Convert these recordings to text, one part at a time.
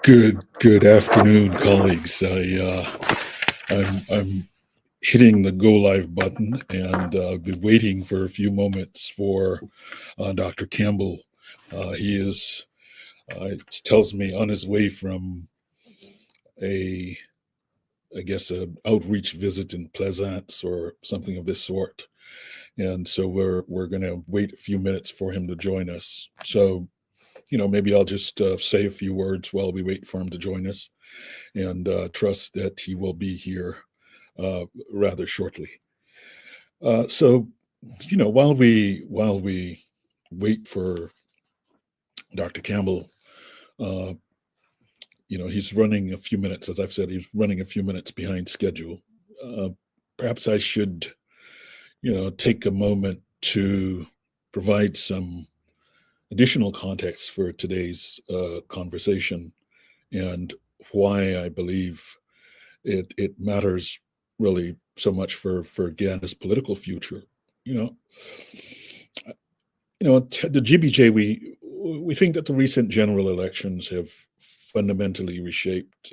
Good afternoon, colleagues. I'm hitting the go live button, and I've been waiting for a few moments for Dr. Campbell. He is, tells me, on his way from a, I guess, a outreach visit in Plaisance or something of this sort, and so we're going to wait a few minutes for him to join us. So, maybe I'll just say a few words while we wait for him to join us, and trust that he will be here rather shortly. So, while we wait for Dr. Campbell, uh, he's running a few minutes. As I've said, he's running a few minutes behind schedule. Perhaps I should, take a moment to provide some additional context for today's conversation and why I believe it matters really so much for Guyana's political future. You know, the GBJ, we think that the recent general elections have fundamentally reshaped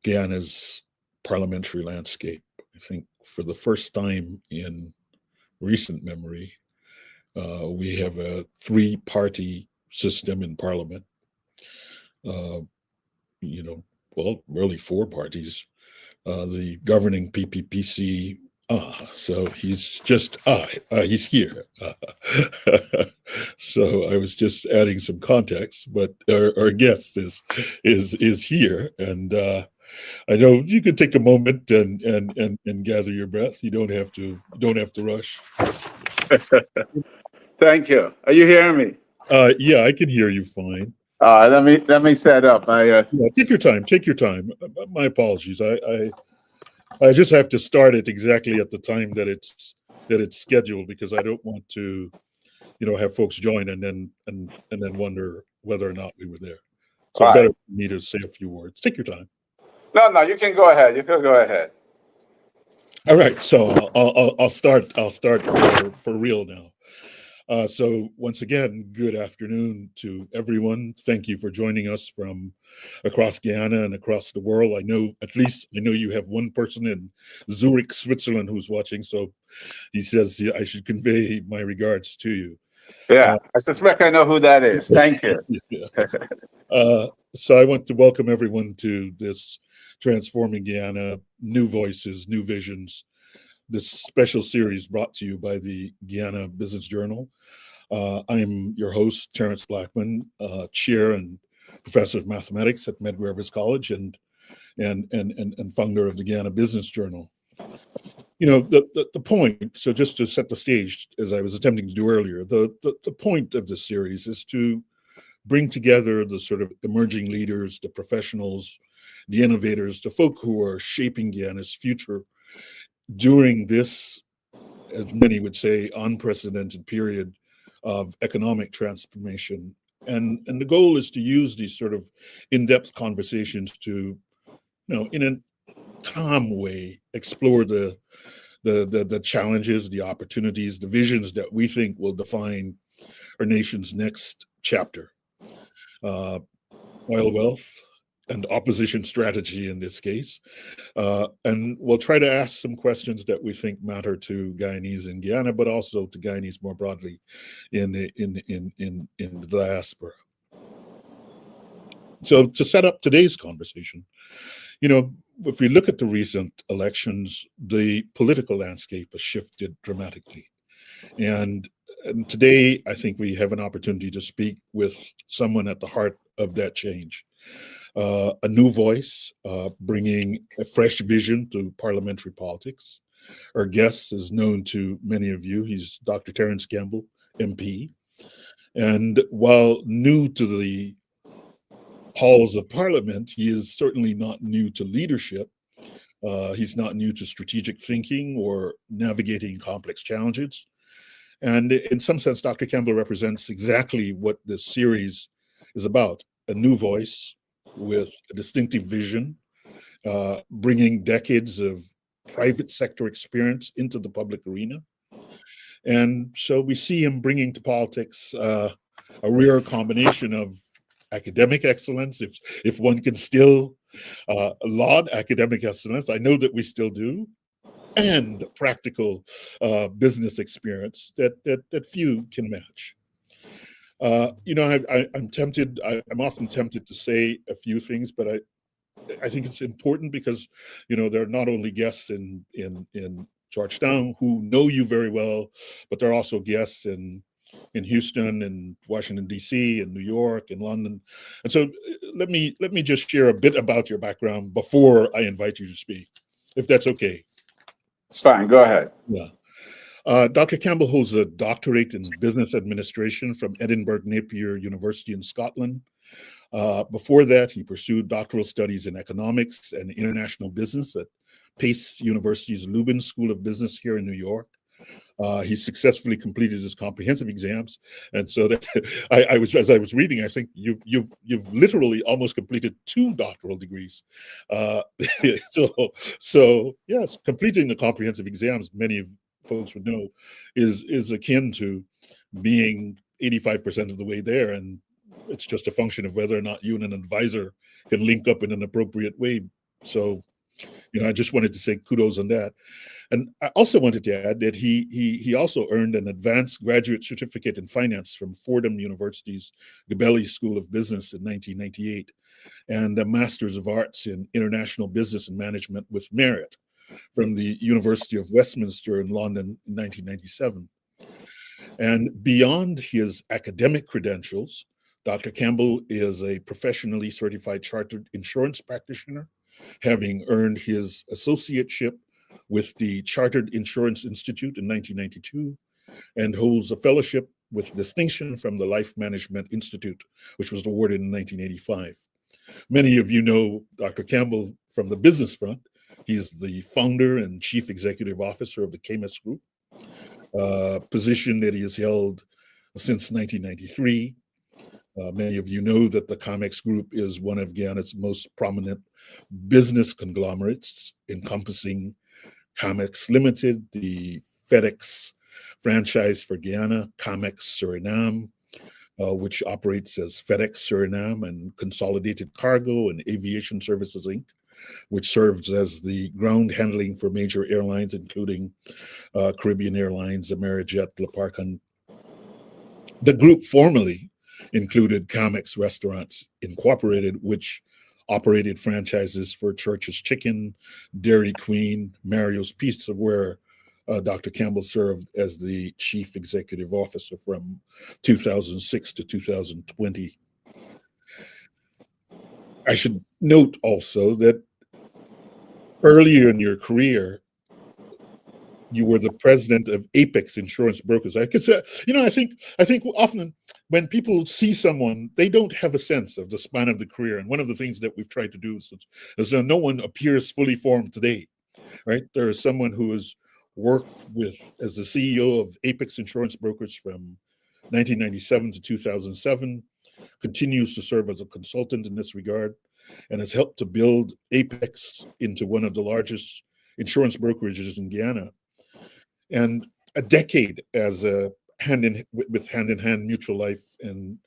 Guyana's parliamentary landscape. I think for the first time in recent memory, we have a three-party system in parliament. Uh, really four parties. The governing PPPC. So he's just he's here. So I was just adding some context, but our guest is here, and I know you could take a moment and gather your breath. You don't have to rush. Thank you. Are you hearing me? Yeah, I can hear you fine. Let me set up. Yeah, take your time. Take your time. My apologies. I just have to start it exactly at the time that it's scheduled, because I don't want to, have folks join and then wonder whether or not we were there. So Right. better for me to say a few words. Take your time. No, you can go ahead. You can go ahead. All right. So I'll start for real now. So once again, good afternoon to everyone. Thank you for joining us from across Guyana and across the world. I know you have one person in Zurich, Switzerland, who's watching. So he says I should convey my regards to you. Yeah, I suspect I know who that is. Thank you. Yeah. So I want to welcome everyone to this Transforming Guyana, New Voices, New Visions, this special series brought to you by the Guyana Business Journal. I'm your host, Terrence Blackman, chair and professor of mathematics at Medgar Evers College and founder of the Guyana Business Journal. The point, so just to set the stage, as I was attempting to do earlier, the point of this series is to bring together the sort of emerging leaders, the professionals, the innovators, the folk who are shaping Guyana's future during this, as many would say, unprecedented period of economic transformation. And the goal is to use these sort of in-depth conversations to, in a calm way, explore the challenges, the opportunities, the visions that we think will define our nation's next chapter. Oil wealth and opposition strategy in this case. And we'll try to ask some questions that we think matter to Guyanese in Guyana, but also to Guyanese more broadly in the diaspora. So to set up today's conversation, if we look at the recent elections, the political landscape has shifted dramatically. And today, I think we have an opportunity to speak with someone at the heart of that change. A new voice, bringing a fresh vision to parliamentary politics. Our guest is known to many of you. He's Dr. Terrence Campbell, MP. And while new to the halls of Parliament, he is certainly not new to leadership. He's not new to strategic thinking or navigating complex challenges. And in some sense, Dr. Campbell represents exactly what this series is about: a new voice with a distinctive vision, bringing decades of private sector experience into the public arena. And so we see him bringing to politics a rare combination of academic excellence, if one can still laud academic excellence. I know that we still do, and practical business experience that few can match. I'm often tempted to say a few things, but I think it's important because, there are not only guests in Georgetown who know you very well, but there are also guests in Houston and Washington, D.C., and New York and London. And so let me just share a bit about your background before I invite you to speak, if that's okay. It's fine. Go ahead. Yeah. Dr. Campbell holds a doctorate in business administration from Edinburgh Napier University in Scotland. Before that, he pursued doctoral studies in economics and international business at Pace University's Lubin School of Business here in New York. He successfully completed his comprehensive exams, and so that as I was reading, I think you've literally almost completed 2 doctoral degrees. So yes, completing the comprehensive exams, many of folks would know, is akin to being 85% of the way there, and it's just a function of whether or not you and an advisor can link up in an appropriate way. So, I just wanted to say kudos on that. And I also wanted to add that he also earned an advanced graduate certificate in finance from Fordham University's Gabelli School of Business in 1998, and a Master's of Arts in International Business and Management with merit from the University of Westminster in London in 1997. And beyond his academic credentials, Dr. Campbell is a professionally certified chartered insurance practitioner, having earned his associateship with the Chartered Insurance Institute in 1992, and holds a fellowship with distinction from the Life Management Institute, which was awarded in 1985. Many of you know Dr. Campbell from the business front. He's the founder and chief executive officer of the Camus Group, a position that he has held since 1993. Many of you know that the Camex Group is one of Guyana's most prominent business conglomerates, encompassing Camex Limited, the FedEx franchise for Guyana, Camex Suriname, which operates as FedEx Suriname, and Consolidated Cargo and Aviation Services, Inc., which serves as the ground handling for major airlines, including Caribbean Airlines, Amerijet, Leparcon. The group formerly included Camex Restaurants Incorporated, which operated franchises for Church's Chicken, Dairy Queen, Mario's Pizza, where Dr. Campbell served as the chief executive officer from 2006 to 2020. I should note also that earlier in your career, you were the president of Apex Insurance Brokers. I could say, I think often when people see someone, they don't have a sense of the span of the career. And one of the things that we've tried to do is that no one appears fully formed today, right? There is someone who has worked as the CEO of Apex Insurance Brokers from 1997 to 2007, continues to serve as a consultant in this regard, and has helped to build Apex into one of the largest insurance brokerages in Guyana. And a decade as a hand-in-hand mutual life and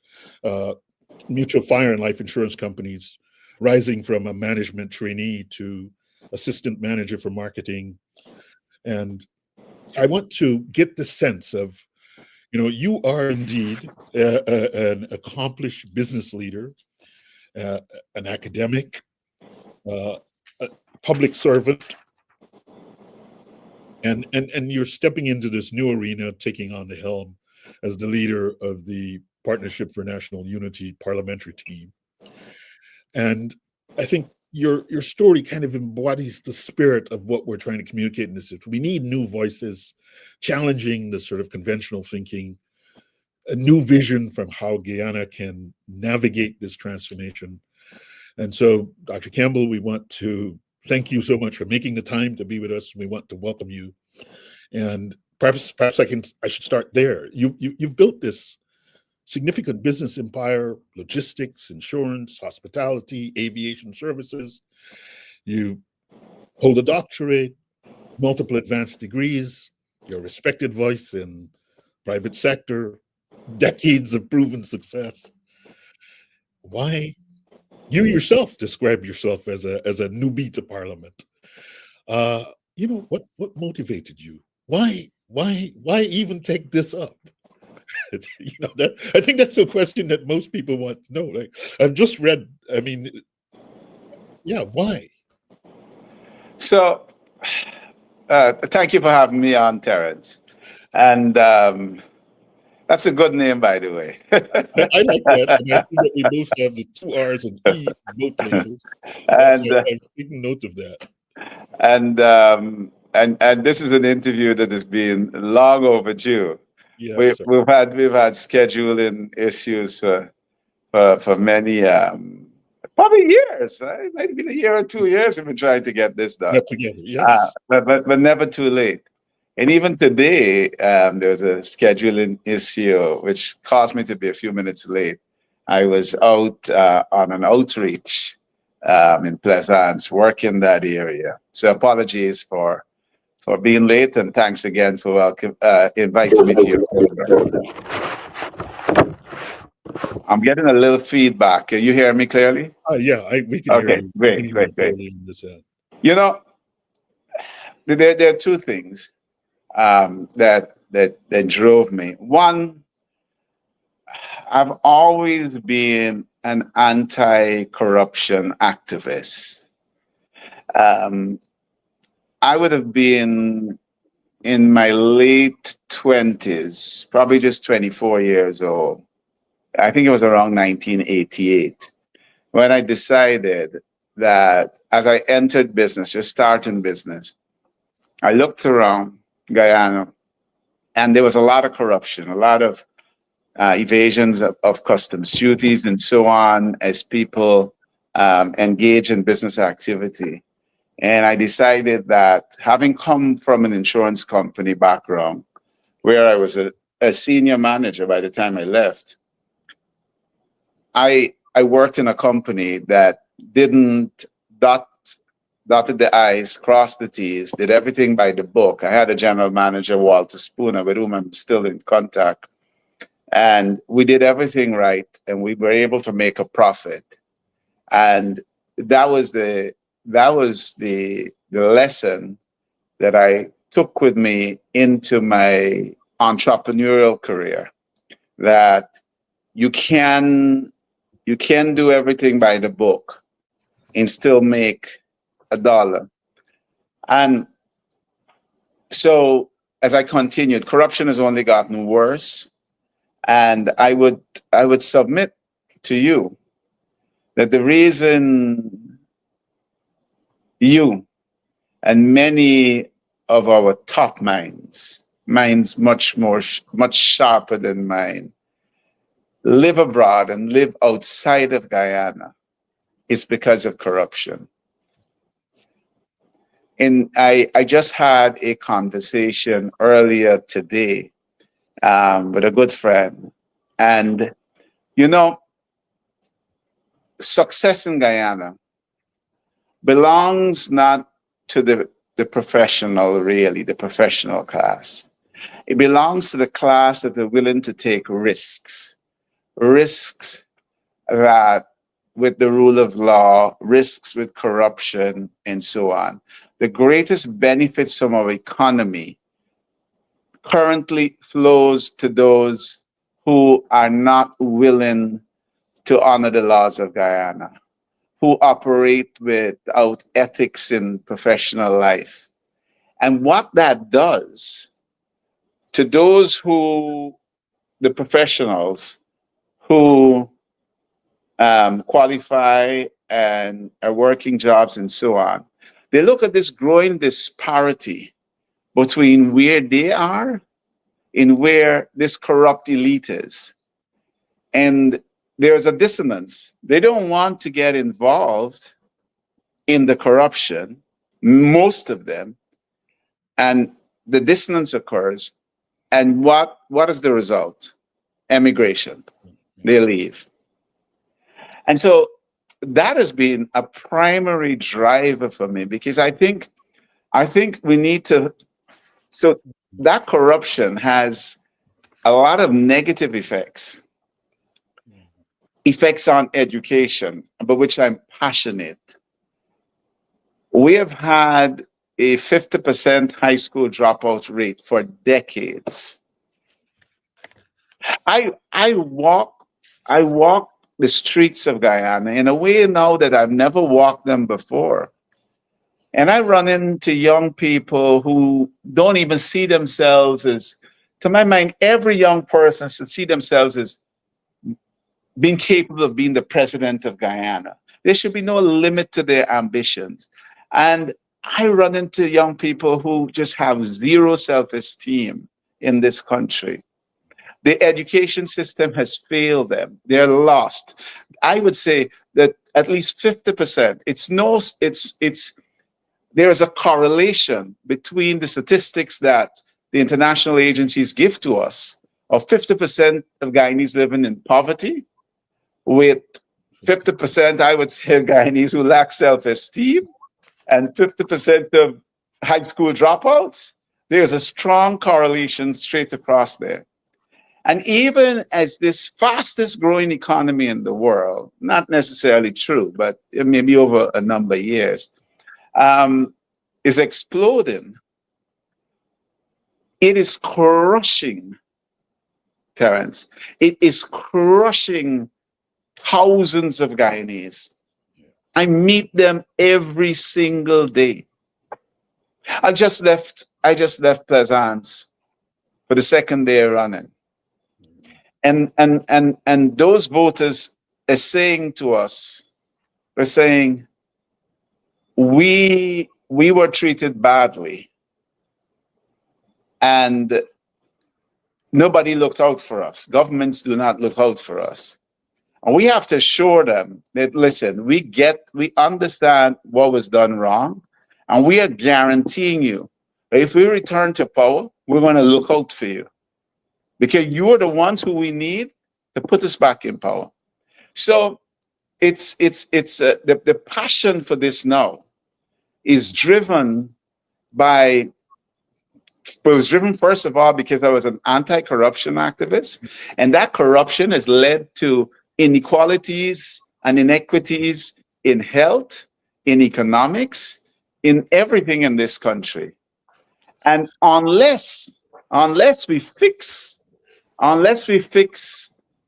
mutual fire and life insurance companies, rising from a management trainee to assistant manager for marketing. And I want to get the sense of, you are indeed an accomplished business leader, an academic, a public servant, and you're stepping into this new arena, taking on the helm as the leader of the Partnership for National Unity parliamentary team. And I think your story kind of embodies the spirit of what we're trying to communicate in this. We need new voices, challenging the sort of conventional thinking, a new vision from how Guyana can navigate this transformation. And so, Dr. Campbell, we want to thank you so much for making the time to be with us. We want to welcome you. And perhaps I should start there. You've built this significant business empire: logistics, insurance, hospitality, aviation services. You hold a doctorate, multiple advanced degrees. You're a respected voice in private sector, decades of proven success. why you yourself describe yourself as a newbie to Parliament. What motivated you? Why even take this up? That I think that's a question that most people want to know. Like, I've just read. I mean, yeah, why? So, thank you for having me on, Terrence. And that's a good name, by the way. I like that, and I see that we both have the two R's and E in both places. So and I'm taking note of that. and this is an interview that has been long overdue. Yes, sir. We've had scheduling issues for many probably years. It might have been a year or 2 years we've been trying to get this done. Get together. Yes. But never too late. And even today, there's a scheduling issue which caused me to be a few minutes late. I was out on an outreach in Pleasance, working that area. So apologies for being late, and thanks again for inviting me to your program. I'm getting a little feedback. Can you hear me clearly? Yeah, we can hear Okay, you. We can great, hear great, you great. clearly on this end. You know, there are two things that drove me. One, I've always been an anti-corruption activist. I would have been in my late 20s, probably just 24 years old. I think it was around 1988 when I decided that as I entered business, just starting business, I looked around Guyana, and there was a lot of corruption, a lot of evasions of customs duties and so on as people engage in business activity. And I decided that, having come from an insurance company background where I was a senior manager by the time I left, I worked in a company that didn't dotted the I's, crossed the T's, did everything by the book. I had a general manager, Walter Spooner, with whom I'm still in contact. And we did everything right, and we were able to make a profit. And that was the lesson that I took with me into my entrepreneurial career, that you can do everything by the book and still make $1. And so as I continued, corruption has only gotten worse. And I would submit to you that the reason you and many of our top minds much sharper than mine, live abroad and live outside of Guyana is because of corruption. And I just had a conversation earlier today with a good friend. And, success in Guyana belongs not to the professional, really, the professional class. It belongs to the class that are willing to take risks that with the rule of law, risks with corruption, and so on. The greatest benefits from our economy currently flows to those who are not willing to honor the laws of Guyana, who operate without ethics in professional life. And what that does to the professionals who qualify and are working jobs and so on, they look at this growing disparity between where they are and where this corrupt elite is. And there's a dissonance. They don't want to get involved in the corruption, most of them, and the dissonance occurs. And what is the result? Emigration. They leave. And so that has been a primary driver for me, because I think we need to, so that corruption has a lot of negative effects. effects on education, about which I'm passionate. We have had a 50% high school dropout rate for decades. I walk the streets of Guyana in a way now that I've never walked them before. And I run into young people who don't even see themselves as, to my mind, every young person should see themselves as being capable of being the president of Guyana. There should be no limit to their ambitions. And I run into young people who just have zero self-esteem in this country. The education system has failed them. They're lost. I would say that at least 50%, there's a correlation between the statistics that the international agencies give to us of 50% of Guyanese living in poverty, with 50%, I would say, of Guyanese who lack self-esteem, and 50% of high school dropouts. There's a strong correlation straight across there. And even as this fastest growing economy in the world, not necessarily true, but maybe over a number of years, is exploding, it is crushing, Terrence. It is crushing thousands of Guyanese. I meet them every single day. I just left Plaisance for the second day running. And those voters are saying to us, they're saying, we were treated badly and nobody looked out for us. Governments do not look out for us. And we have to assure them that, listen, we understand what was done wrong, and we are guaranteeing you that if we return to power, we're going to look out for you, because you are the ones who we need to put us back in power. So the passion for this now is driven by, it was driven first of all because I was an anti-corruption activist, and that corruption has led to inequalities and inequities in health, in economics, in everything in this country. And unless we fix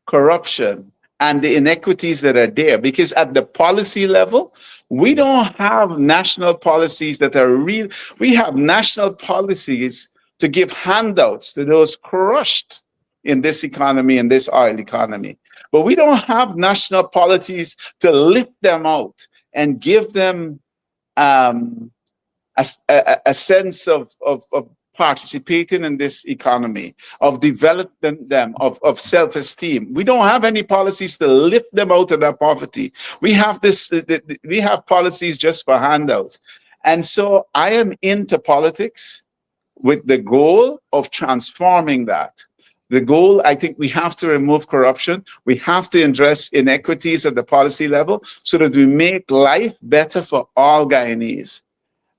corruption and the inequities that are there, because at the policy level, we don't have national policies that are real. We have national policies to give handouts to those crushed in this economy, in this oil economy. But we don't have national policies to lift them out and give them a sense of participating in this economy, of developing them, of self-esteem. We don't have any policies to lift them out of their poverty. We have we have policies just for handouts. And so I am into politics with the goal of transforming that. The goal, I think we have to remove corruption. We have to address inequities at the policy level so that we make life better for all Guyanese.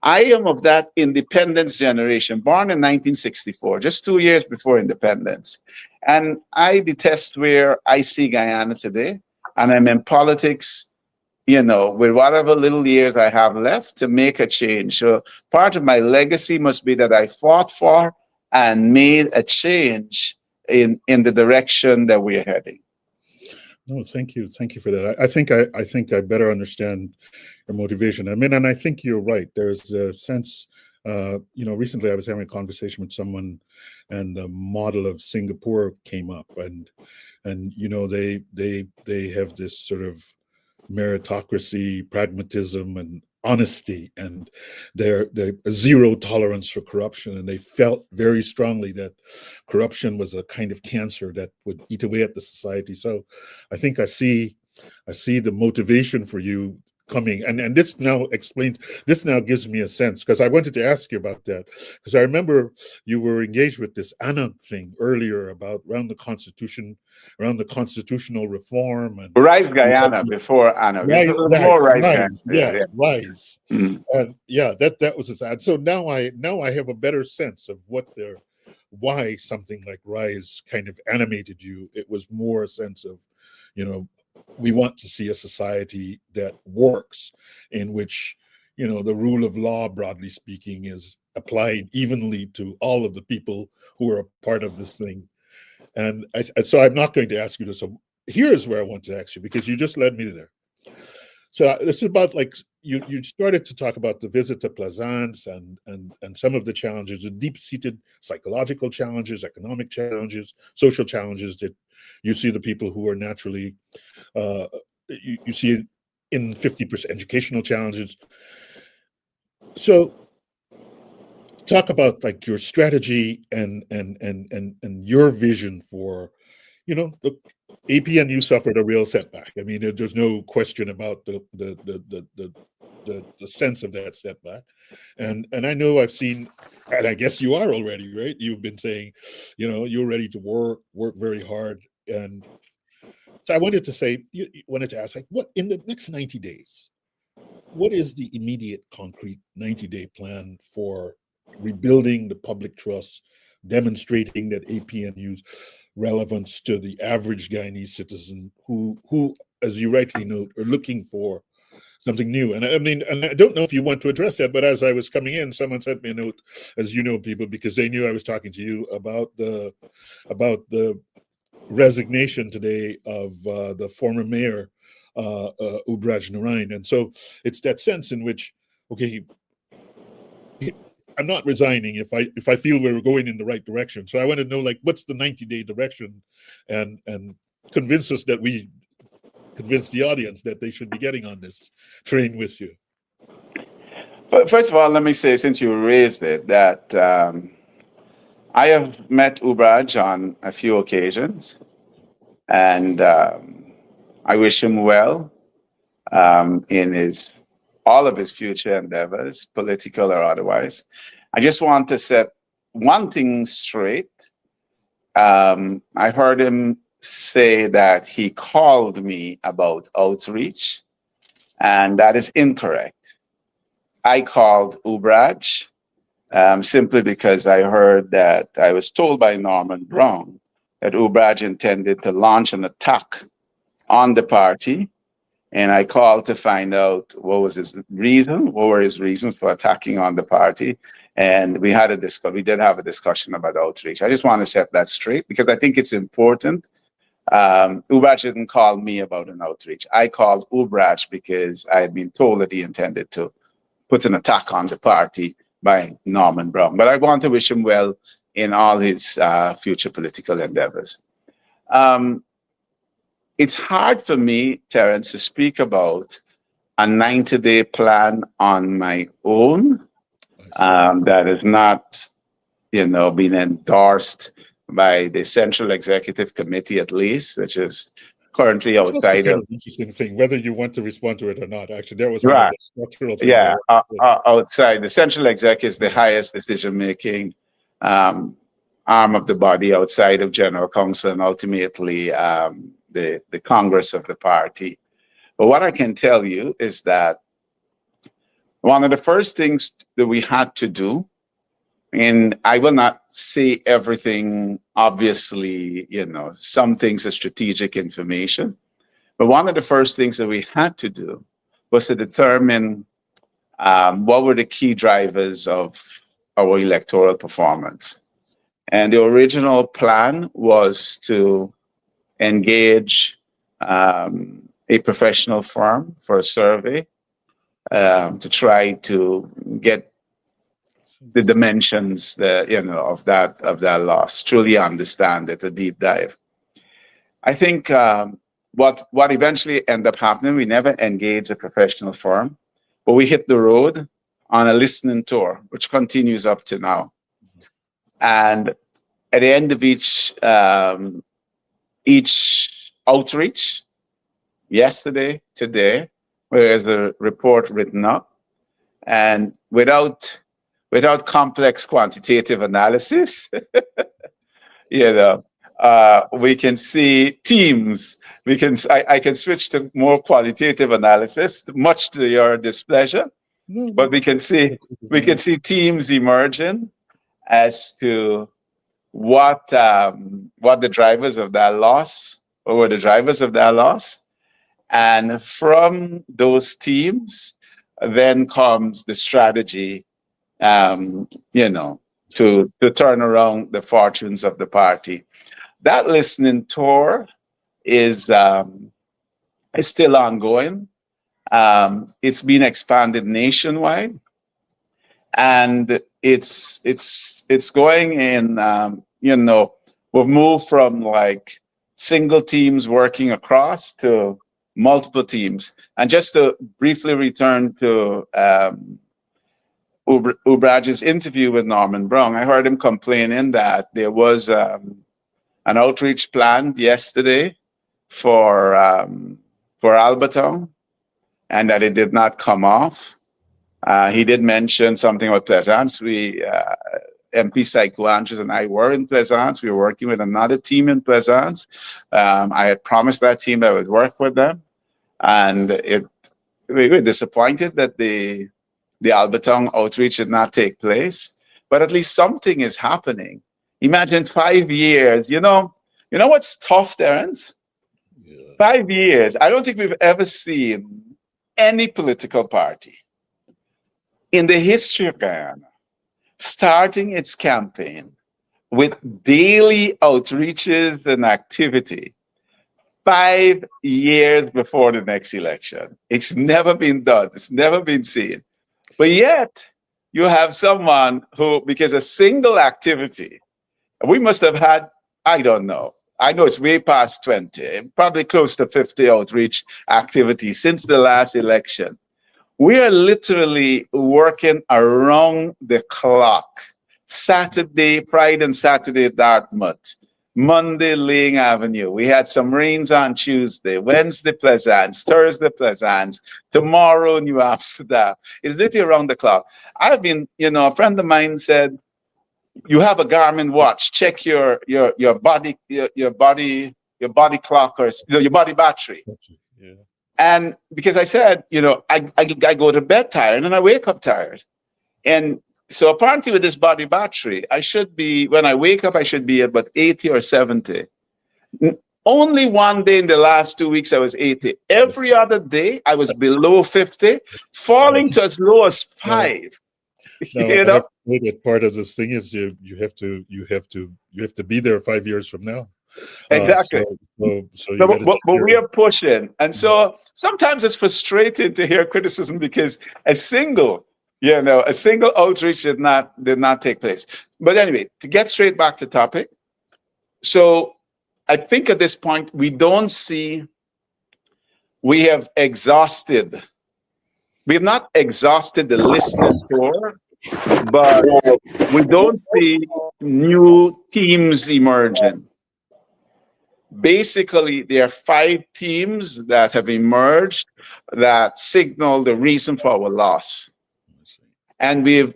I am of that independence generation, born in 1964, just 2 years before independence. And I detest where I see Guyana today. And I'm in politics, you know, with whatever little years I have left to make a change. So part of my legacy must be that I fought for and made a change in the direction that we're heading. No, thank you. Thank you for that. I think I better understand your motivation. I mean, and I think you're right. There's a sense, you know, recently I was having a conversation with someone and the model of Singapore came up, and you know, they have this sort of meritocracy, pragmatism, and honesty, and their zero tolerance for corruption. And they felt very strongly that corruption was a kind of cancer that would eat away at the society. So I think I see the motivation for you coming, and this now gives me a sense, because I wanted to ask you about that, because I remember you were engaged with this ANA thing earlier about around the constitutional reform and Rise Guyana before ANA. Rise, Yeah. Rise. Mm. And yeah, that was his ad. So now I have a better sense of why something like Rise kind of animated you. It was more a sense of, you know, we want to see a society that works, in which, you know, the rule of law, broadly speaking, is applied evenly to all of the people who are a part of this thing. And so I'm not going to ask you this. So here's where I want to ask you, because you just led me there. So this is about, like, you started to talk about the visit to Plaisance and some of the challenges, the deep-seated psychological challenges, economic challenges, social challenges that you see the people who are naturally, you see it in 50% educational challenges. So talk about, like, your strategy and your vision for, you know, the APNU suffered a real setback. I mean, there's no question about the sense of that setback. And I know I've seen, and I guess you are already, right? You've been saying, you know, you're ready to work very hard. And so I wanted to say, wanted to ask, like, what in the next 90 days, what is the immediate concrete 90-day plan for rebuilding the public trust, demonstrating that APNU's relevance to the average Guyanese citizen who, as you rightly note, are looking for something new? And I mean, and I don't know if you want to address that, but as I was coming in, someone sent me a note, as you know, people, because they knew I was talking to you about the resignation today of the former mayor, Ubraj Narain. And so it's that sense in which, okay, I'm not resigning if I feel we're going in the right direction. So I want to know, like, what's the 90-day direction, and convince us that we convince the audience that they should be getting on this train with you. First of all, let me say, since you raised it, that I have met Ubraj on a few occasions, and I wish him well in all of his future endeavors, political or otherwise. I just want to set one thing straight. I heard him say that he called me about outreach, and that is incorrect. I called Ubraj simply because I heard that I was told by Norman Brown that Ubraj intended to launch an attack on the party. And I called to find out what was his reason, what were his reasons for attacking on the party. And we did have a discussion about outreach. I just want to set that straight because I think it's important. Ubraj didn't call me about an outreach. I called Ubraj because I had been told that he intended to put an attack on the party by Norman Brown. But I want to wish him well in all his future political endeavors. It's hard for me, Terrence, to speak about a 90-day plan on my own that is not, been endorsed by the Central Executive Committee, at least, which is currently It's also outside kind of. of an interesting thing, whether you want to respond to it or not. Actually, that was one of Right. the structural things. Yeah, outside. The Central Exec is the highest decision-making arm of the body outside of General Council and ultimately the Congress of the party. But what I can tell you is that one of the first things that we had to do, and I will not say everything, obviously, some things are strategic information, but one of the first things that we had to do was to determine what were the key drivers of our electoral performance. And the original plan was to engage a professional firm for a survey to try to get the dimensions of that loss, truly understand it, a deep dive. I think what eventually ended up happening, we never engaged a professional firm, but we hit the road on a listening tour, which continues up to now. And at the end of each outreach, yesterday, today, there's a report written up, and without complex quantitative analysis, we can see teams. I can switch to more qualitative analysis, much to your displeasure. But we can see teams emerging as to what the drivers of that loss, or were the drivers of that loss, And from those teams, then comes the strategy, to turn around the fortunes of the party. That listening tour is still ongoing. It's been expanded nationwide, and it's going in. We've moved from like single teams working across to multiple teams. And just to briefly return to Ubraj's interview with Norman Brown, I heard him complaining that there was an outreach planned yesterday for Albertown, and that it did not come off. He did mention something about Plaisance. MP Psycho Andrews and I were in Plaisance. We were working with another team in Plaisance. I had promised that team that I would work with them, and we were disappointed that the Albertown outreach did not take place. But at least something is happening. Imagine 5 years. You know what's tough, Terrence? Yeah. 5 years. I don't think we've ever seen any political party in the history of Guyana starting its campaign with daily outreaches and activity 5 years before the next election. It's never been done. It's never been seen. But yet, you have someone who, because a single activity, we must have had, I don't know, I know it's way past 20, probably close to 50 outreach activities since the last election. We are literally working around the clock. Saturday, Friday and Saturday, Dartmouth. Monday, Ling Avenue. We had some rains on Tuesday. Wednesday, Plaisance. Thursday, Plaisance. Tomorrow, New Amsterdam. It's literally around the clock. I've been, a friend of mine said, you have a Garmin watch. Check your body clock, or your body battery. Yeah. And because I said, I go to bed tired and I wake up tired. And so apparently with this body battery, when I wake up, I should be at about 80 or 70. Only one day in the last 2 weeks, I was 80. Every other day, I was below 50, falling to as low as 5. No, I have to say that part of this thing is you have to be there 5 years from now. Exactly. But we are pushing. And so sometimes it's frustrating to hear criticism because a single outreach did not take place. But anyway, to get straight back to topic. So I think at this point, we have not exhausted the listening tour, but we don't see new teams emerging. Basically, there are 5 teams that have emerged that signal the reason for our loss. And we've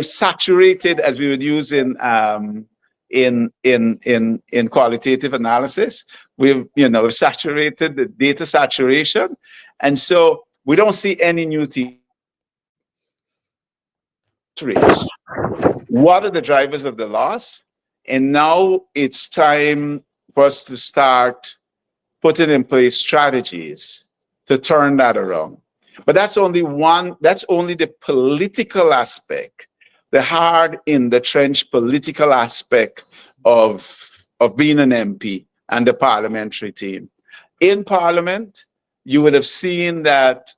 saturated, as we would use in qualitative analysis, we've saturated the data saturation, and so we don't see any new teams. What are the drivers of the loss? And now it's time for us to start putting in place strategies to turn that around. But that's only the political aspect, the hard in the trench political aspect of being an MP and the parliamentary team. In Parliament, you would have seen that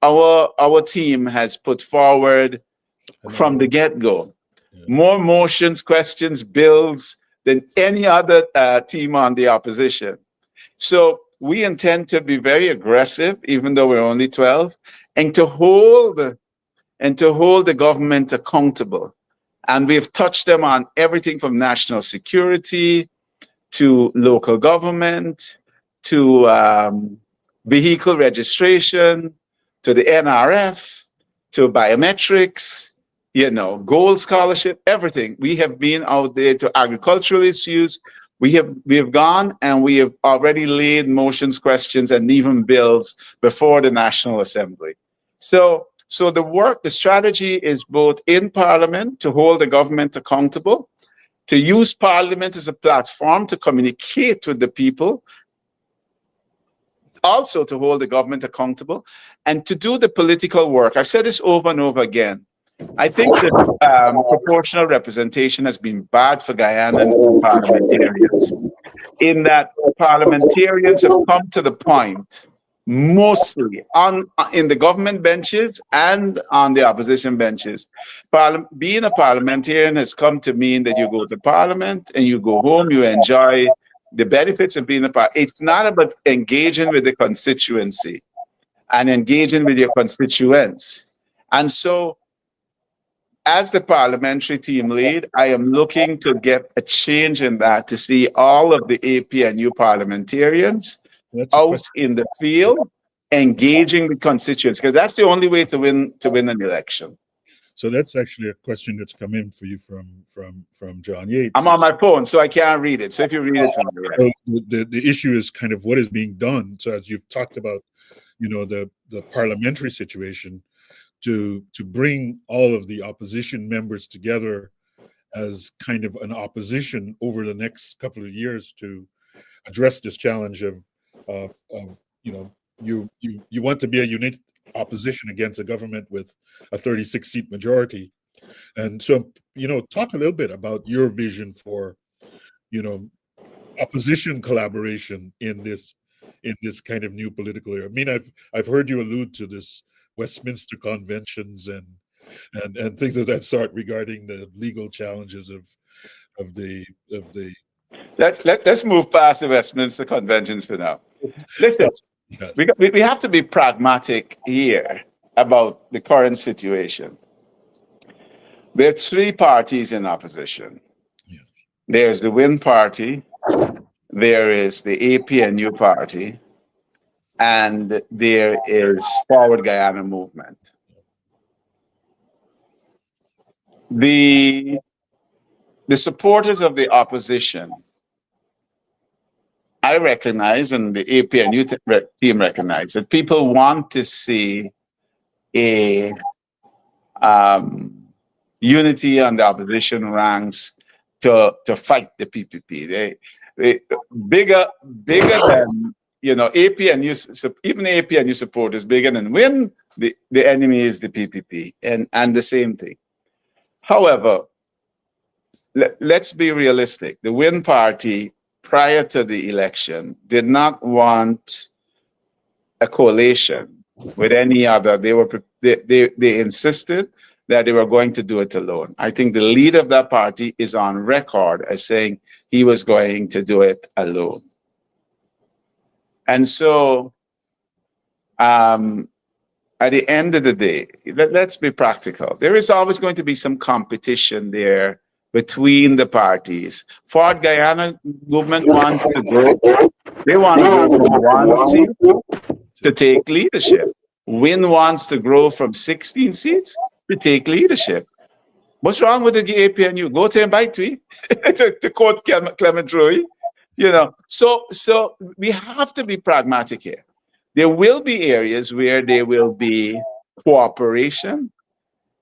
our team has put forward from the get-go more motions, questions, bills than any other team on the opposition. So we intend to be very aggressive, even though we're only 12, and to hold the government accountable. And we've touched them on everything from national security to local government to vehicle registration to the NRF to biometrics, gold scholarship, everything. We have been out there to agricultural issues. We have gone and we have already laid motions, questions, and even bills before the National Assembly. So the strategy is both in Parliament to hold the government accountable, to use Parliament as a platform to communicate with the people also to hold the government accountable and to do the political work. I've said this over and over again. I think that proportional representation has been bad for Guyanan parliamentarians, in that parliamentarians have come to the point, mostly in the government benches and on the opposition benches. Being a parliamentarian has come to mean that you go to parliament and you go home, you enjoy the benefits of being a part. It's not about engaging with the constituency and engaging with your constituents. And so, as the parliamentary team lead, I am looking to get a change in that, to see all of the APNU parliamentarians out in the field, engaging the constituents, because that's the only way to win an election. So that's actually a question that's come in for you from John Yates. I'm on my phone, so I can't read it. So if you read it from me. So the issue is kind of what is being done. So as you've talked about, the parliamentary situation, to bring all of the opposition members together as kind of an opposition over the next couple of years to address this challenge of you want to be a united opposition against a government with a 36-seat majority. And so, talk a little bit about your vision for, opposition collaboration in this kind of new political era. I mean, I've heard you allude to this Westminster conventions and things of that sort regarding the legal challenges of the. Let's move past the Westminster conventions for now. Listen, yes. we have to be pragmatic here about the current situation. There are three parties in opposition. Yeah. There's the Win Party, there is the APNU Party, and there is Forward Guyana Movement. The supporters of the opposition, I recognize, and the APNU team recognize, that people want to see a unity on the opposition ranks to fight the PPP. They bigger than APNU. So even the APNU support is bigger than Win. The enemy is the PPP, and the same thing. However, let's be realistic. The Win Party, prior to the election, did not want a coalition with any other. They insisted that they were going to do it alone. I think the leader of that party is on record as saying he was going to do it alone. And so, at the end of the day, let's be practical. There is always going to be some competition there between the parties. Forward Guyana Movement wants to grow. They want to grow from 1 seat to take leadership. Win wants to grow from 16 seats to take leadership. What's wrong with the APNU? Go to invite me, to quote Clement Roy. So we have to be pragmatic here. There will be areas where there will be cooperation,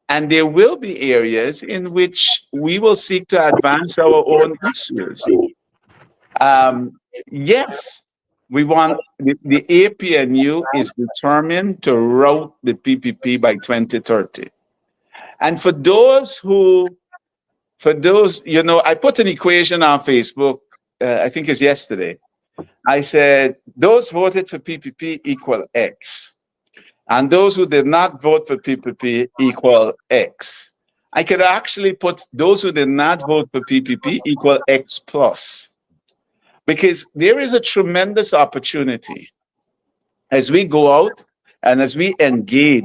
and there will be areas in which we will seek to advance our own issues. Yes, we want the APNU is determined to rout the PPP by 2030. And for those, I put an equation on Facebook, I think it's yesterday. I said, those voted for PPP equal X. And those who did not vote for PPP equal X. I could actually put those who did not vote for PPP equal X plus. Because there is a tremendous opportunity as we go out and as we engage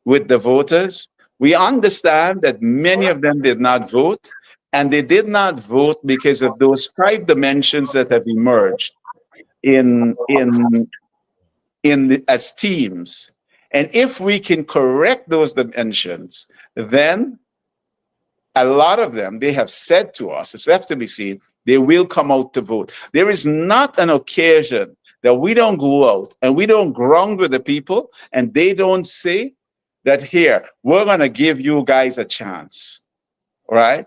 with the voters. We understand that many of them did not vote, and they did not vote because of those 5 dimensions that have emerged as teams. And if we can correct those dimensions, then a lot of them, they have said to us, it's left to be seen, they will come out to vote. There is not an occasion that we don't go out and we don't ground with the people and they don't say that, here, we're going to give you guys a chance, right?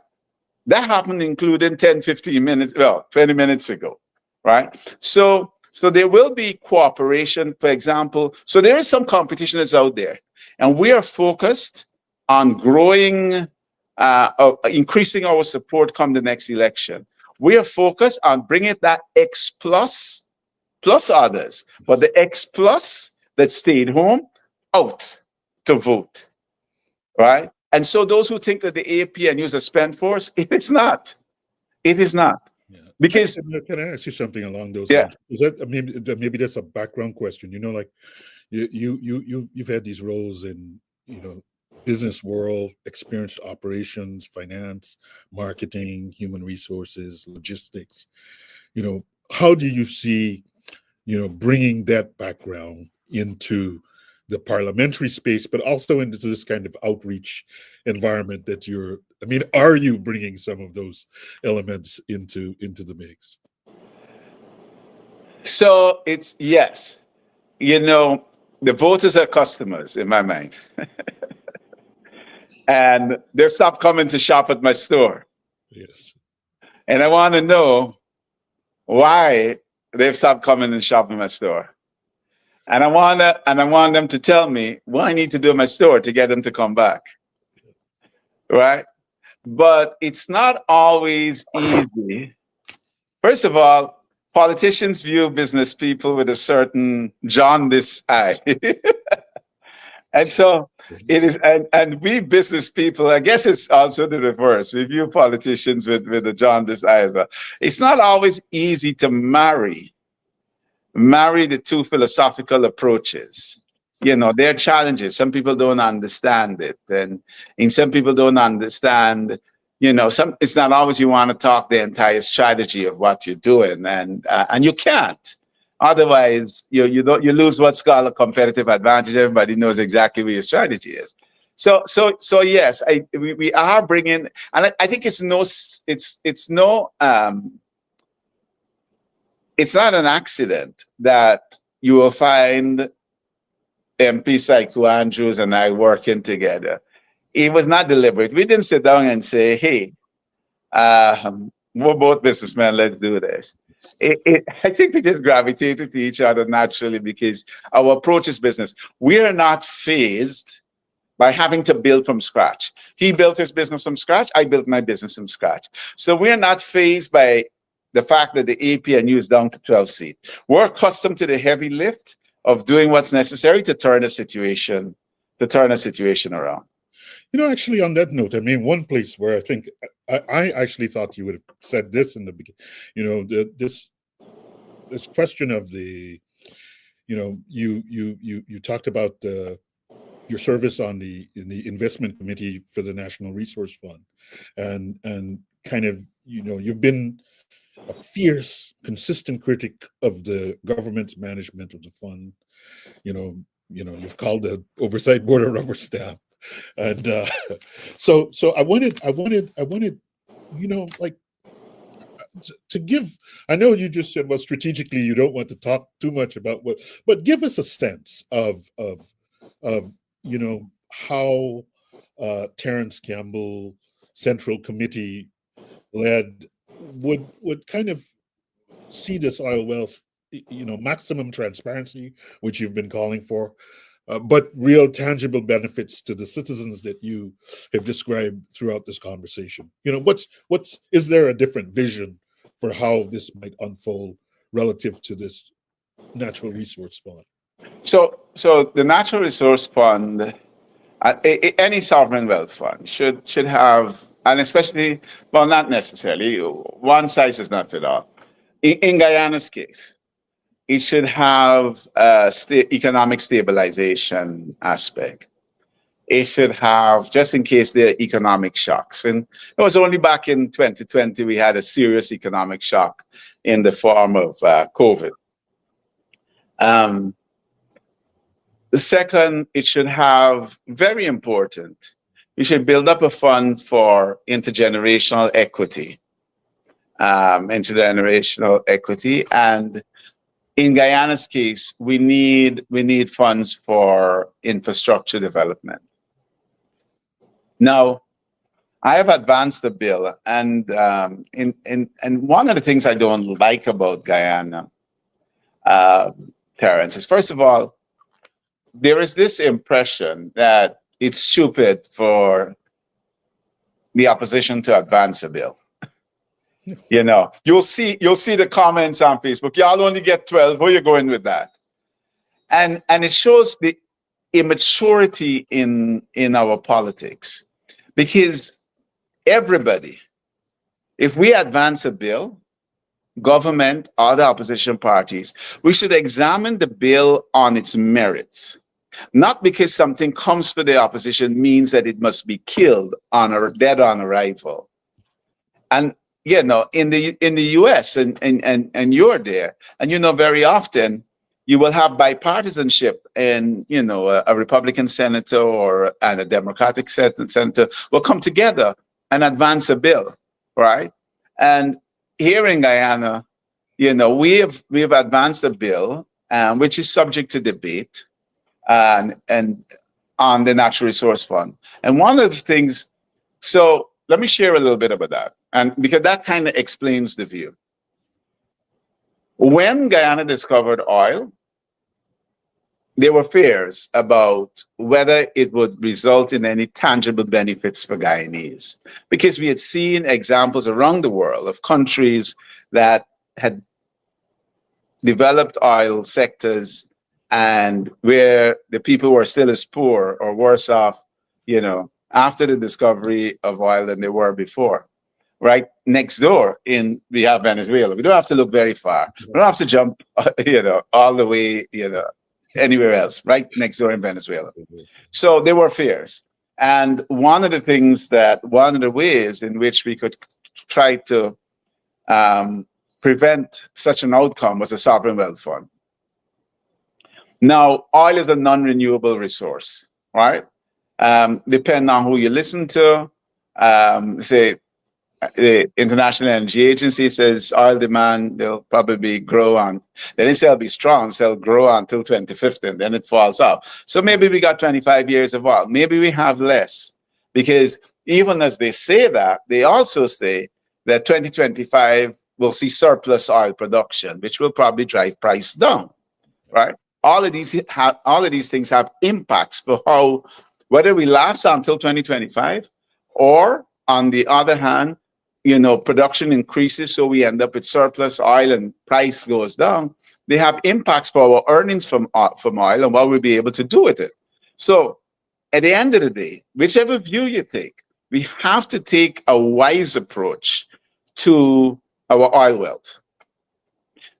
That happened including 10, 15 minutes, 20 minutes ago, right? So So there will be cooperation, for example. So there is some competition that's out there, and we are focused on growing, increasing our support come the next election. We are focused on bringing that X plus others, but the X plus that stayed home out to vote, right? And so those who think that the APNU is a spend force, it is not. It is not. Yeah. Because Can I ask you something along those yeah, lines? Is that maybe that's a background question? You know, like you've had these roles in, you know, business world, experienced operations, finance, marketing, human resources, logistics. You know, how do you see, you know, bringing that background into the parliamentary space, but also into this kind of outreach environment that you're, I mean, are you bringing some of those elements into the mix? so it's yes. You know, the voters are customers in my mind. And they've stopped coming to shop at my store. Yes. And I want to know why they've stopped coming and shopping at my store. And I want them to tell me what I need to do at my store to get them to come back. Right? But it's not always easy. First of all, politicians view business people with a certain jaundice eye. And so it is, and we business people, I guess it's also the reverse. We view politicians with a jaundice eye as well. It's not always easy to marry the two philosophical approaches. You know, there are challenges. Some people don't understand it. And some people don't understand, you know, it's not always you want to talk the entire strategy of what you're doing. And you can't. Otherwise, you lose what's called a competitive advantage. Everybody knows exactly what your strategy is. So yes, we are bringing, and I think it's not an accident that you will find MP Saiku Andrews and I working together. It was not deliberate. We didn't sit down and say, hey, we're both businessmen, let's do this. I think we just gravitated to each other naturally because our approach is business. We are not phased by having to build from scratch. He built his business from scratch. I built my business from scratch. So we're not phased by the fact that the APNU is down to 12 seats. We're accustomed to the heavy lift of doing what's necessary to turn a situation around. You know, actually, on that note, I mean, one place where I think I actually thought you would have said this in the beginning, you know, this question of the, you know, you talked about your service in the investment committee for the National Resource Fund, and kind of, you know, you've been a fierce, consistent critic of the government's management of the fund. You know, you've called the oversight board a rubber stamp. And so I wanted, you know, like to give, I know you just said, well, strategically, you don't want to talk too much about but give us a sense of, you know, how Terrence Campbell Central Committee led would kind of see this oil wealth, you know, maximum transparency, which you've been calling for, but real tangible benefits to the citizens that you have described throughout this conversation. You know, is there a different vision for how this might unfold relative to this natural resource fund? So the Natural Resource Fund, any sovereign wealth fund should have, and especially, well, not necessarily, one size does not fit all. In Guyana's case, it should have a economic stabilization aspect. It should have, just in case there are economic shocks. And it was only back in 2020 we had a serious economic shock in the form of COVID. The second, it should have, very important, we should build up a fund for intergenerational equity. And in Guyana's case, we need funds for infrastructure development. Now, I have advanced the bill, and one of the things I don't like about Guyana, Terrence, is first of all, there is this impression that it's stupid for the opposition to advance a bill. You know, you'll see the comments on Facebook. Y'all only get 12. Where you going with that? And it shows the immaturity in our politics, because everybody, if we advance a bill, government, other opposition parties, we should examine the bill on its merits. Not because something comes for the opposition means that it must be killed on or dead on arrival. And you know, in the US, and you're there, and you know, very often you will have bipartisanship, and you know, a Republican senator and a Democratic senator will come together and advance a bill, right? And here in Guyana, you know, we have advanced a bill which is subject to debate, and on the Natural Resource Fund. And one of the things, so let me share a little bit about that, and because that kind of explains the view. When Guyana discovered oil, there were fears about whether it would result in any tangible benefits for Guyanese, because we had seen examples around the world of countries that had developed oil sectors and where the people were still as poor or worse off, you know, after the discovery of oil than they were before. Right next door we have Venezuela. We don't have to look very far. We don't have to jump, you know, all the way, you know, anywhere else. Right next door in Venezuela. So there were fears, and one of the ways in which we could try to prevent such an outcome was a sovereign wealth fund. Now, oil is a non-renewable resource, right? Depending on who you listen to, say the International Energy Agency says oil demand will probably grow on. They didn't say it'll be strong, so it'll grow until 2050, and then it falls off. So maybe we got 25 years of oil. Maybe we have less, because even as they say that, they also say that 2025 will see surplus oil production, which will probably drive price down, right? All of these things have impacts for how, whether we last until 2025, or on the other hand, you know, production increases, so we end up with surplus oil and price goes down. They have impacts for our earnings from oil and what we'll be able to do with it. So at the end of the day, whichever view you take, we have to take a wise approach to our oil wealth.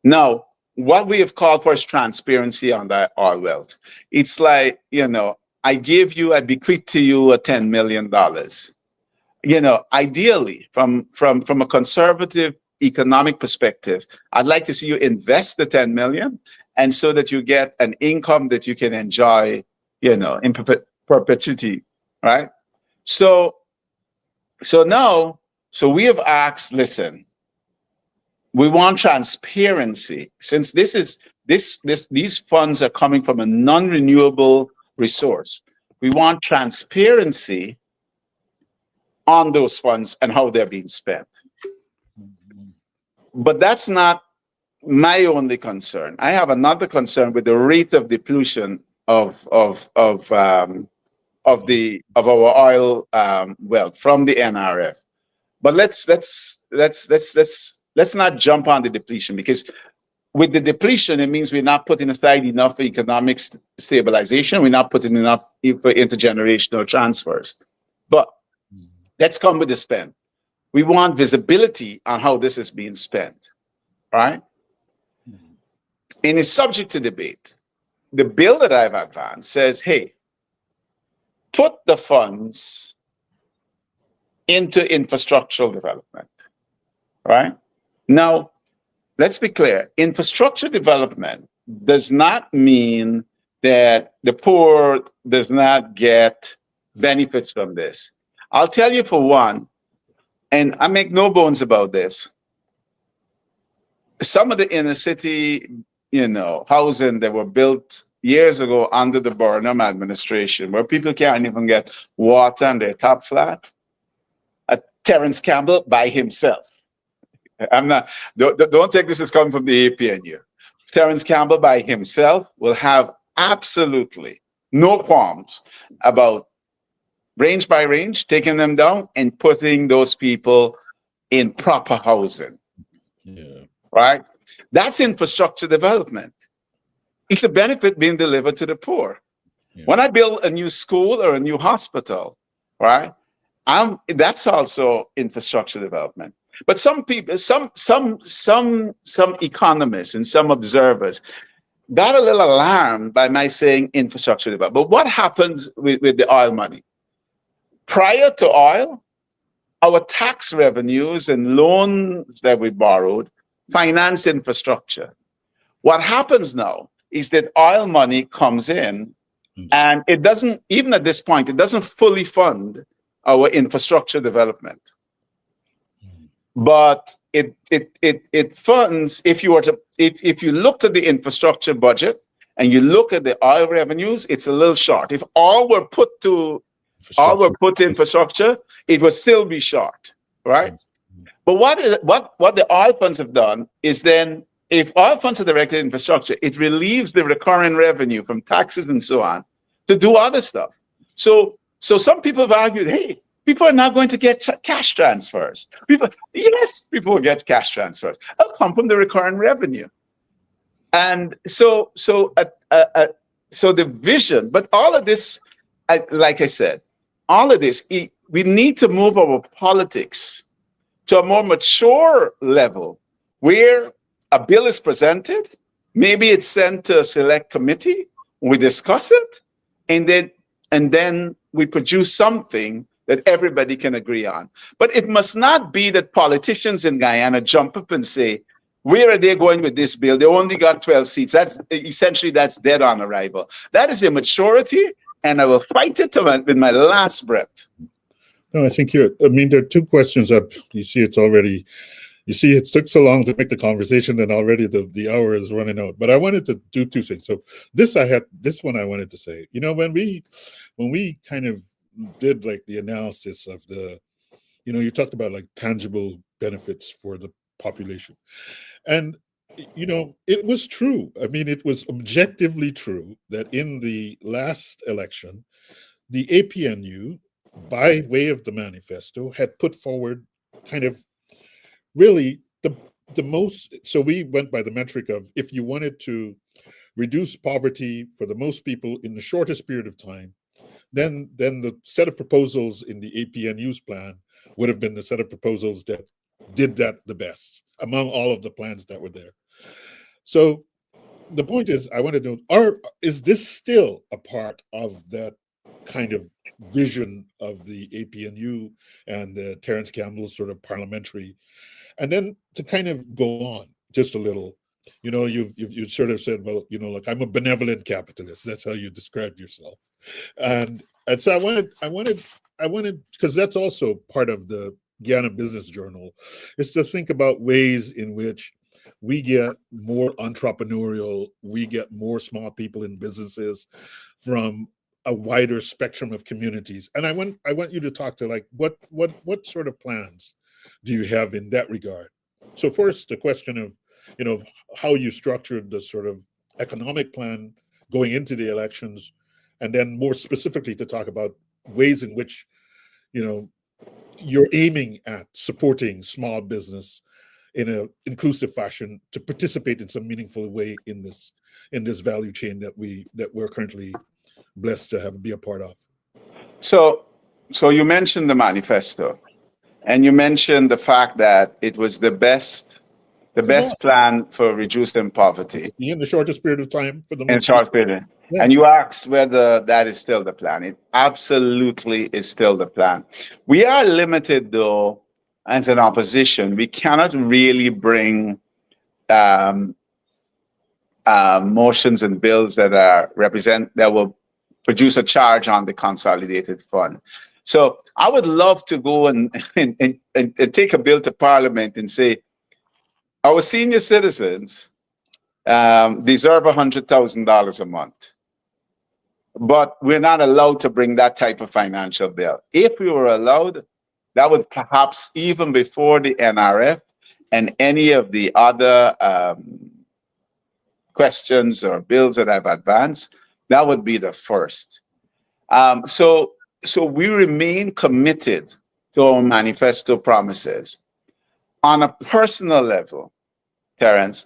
Now, what we have called for is transparency on that oil wealth. It's like, you know, I bequeath to you a $10 million. You know, ideally, from a conservative economic perspective, I'd like to see you invest the 10 million, and so that you get an income that you can enjoy, you know, in perpetuity, right? So we have asked, listen, we want transparency, since these funds are coming from a non-renewable resource. We want transparency on those funds and how they're being spent. But that's not my only concern. I have another concern with the rate of depletion of our oil wealth from the NRF. But let's not jump on the depletion, because with the depletion, it means we're not putting aside enough for economic stabilization. We're not putting enough for intergenerational transfers. But let's come with the spend. We want visibility on how this is being spent, right? And it's subject to debate. The bill that I've advanced says, hey, put the funds into infrastructural development, right? Now, let's be clear. Infrastructure development does not mean that the poor does not get benefits from this. I'll tell you for one, and I make no bones about this, some of the inner city, you know, housing that were built years ago under the Burnham administration, where people can't even get water on their top flat, Terrence Campbell by himself. Don't take this as coming from the APNU. Terrence Campbell by himself will have absolutely no qualms about range by range, taking them down and putting those people in proper housing, Yeah. right? That's infrastructure development. It's a benefit being delivered to the poor. Yeah. When I build a new school or a new hospital, right? That's also infrastructure development. But some people, some economists and some observers got a little alarmed by my saying infrastructure development. But what happens with the oil money? Prior to oil, our tax revenues and loans that we borrowed finance infrastructure. What happens now is that oil money comes in and it doesn't, even at this point, it doesn't fully fund our infrastructure development. But it funds, if you were to, if you looked at the infrastructure budget and you look at the oil revenues, it's a little short. If all were put to infrastructure, it would still be short, right? But what the oil funds have done is then, if oil funds are directed infrastructure, it relieves the recurring revenue from taxes and so on to do other stuff. So some people have argued, hey, people are not going to get cash transfers. Yes, people will get cash transfers. It'll come from the recurring revenue. And so the vision, but all of this, like I said, all of this, we need to move our politics to a more mature level where a bill is presented, maybe it's sent to a select committee, we discuss it, and then we produce something that everybody can agree on. But it must not be that politicians in Guyana jump up and say, where are they going with this bill? They only got 12 seats. That's dead on arrival. That is immaturity, and I will fight it with my last breath. No, I think there are two questions up. You see, it took so long to make the conversation, and already the hour is running out. But I wanted to do two things. So this one I wanted to say. When we kind of did like the analysis of you talked about like tangible benefits for the population, and it was true. I mean, it was objectively true that in the last election, the APNU, by way of the manifesto, had put forward kind of really the most. So we went by the metric of, if you wanted to reduce poverty for the most people in the shortest period of time, then the set of proposals in the APNU's plan would have been the set of proposals that did that the best among all of the plans that were there. So the point is, I wanted to know, is this still a part of that kind of vision of the APNU and Terrence Campbell's sort of parliamentary? And then to kind of go on just a little, you sort of said, well, like, I'm a benevolent capitalist. That's how you described yourself. And so I wanted, because that's also part of the Guyana Business Journal, is to think about ways in which we get more entrepreneurial, we get more small people in businesses from a wider spectrum of communities. And I want you to talk to, like, what sort of plans do you have in that regard? So first, the question of, how you structured the sort of economic plan going into the elections, and then more specifically to talk about ways in which, you're aiming at supporting small business in an inclusive fashion to participate in some meaningful way in this value chain that we're currently blessed to be a part of. So you mentioned the manifesto, and you mentioned the fact that it was the best plan for reducing poverty in the shortest period of time for the in short period. Yeah. And you asked whether that is still the plan. It absolutely is still the plan. We are limited, though, as an opposition. We cannot really bring motions and bills that will produce a charge on the consolidated fund. So I would love to go and take a bill to Parliament and say, our senior citizens deserve $100,000 a month, but we're not allowed to bring that type of financial bill. If we were allowed, that would perhaps, even before the NRF and any of the other questions or bills that I've advanced, that would be the first. So we remain committed to our manifesto promises. On a personal level, Terrence,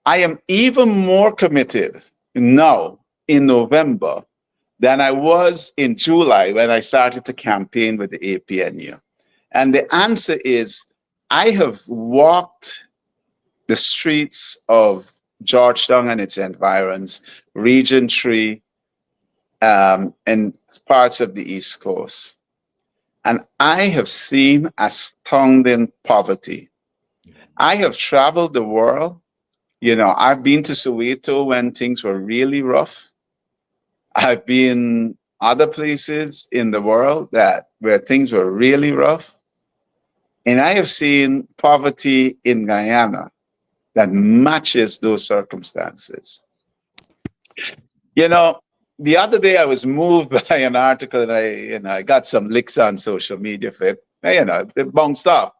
I am even more committed now in November than I was in July when I started to campaign with the APNU. And the answer is I have walked the streets of Georgetown and its environs, Region 3, and parts of the East Coast. And I have seen astounding poverty. I have traveled the world. You know, I've been to Soweto when things were really rough. I've been other places in the world where things were really rough. And I have seen poverty in Guyana that matches those circumstances. You know, the other day I was moved by an article and I got some licks on social media for it. You know, it bounced off.